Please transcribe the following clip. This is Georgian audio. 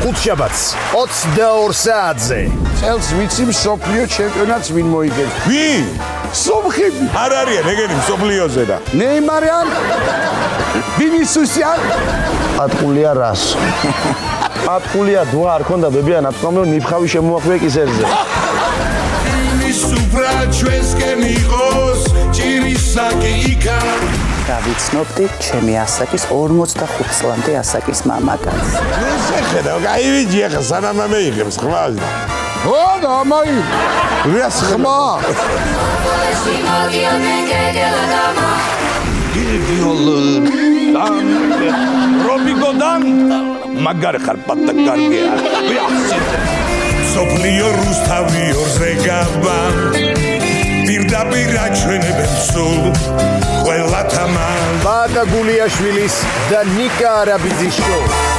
ხუთშაბათს 22 საათზე. წელს ვიცი მსოფლიო ჩემპიონატს ვინ მოიგებს? ვინ? სომხები. არ არიან ეგენი მსოფლიოზე და. ნეიმარი ან ვინისიუსი ან ატყულია რას? ატყულია დვა არ ქონდა ბებია ნათქვამი რომ ნიფხავი შემოახვია კისერზე. სუფრა ჩვენსკენ იყოს ჭირისაკი იქა დავიცნობდი ჩემი ასაკის 45 წლამდე ასაკის მამაკაც. შეხედა, გაივიჯი ახლა სანამ მეიღებს ხმა. ო დამაი. რას ხმა? რობიგოდან მაგარი ხარ პატა კარგია. სოფლიო რუსთავი ორზე გაბა პირდაპირ აჩვენებენ სულ ყველა თამა ბატა გულიაშვილის და ნიკა არაბიძის შოუ.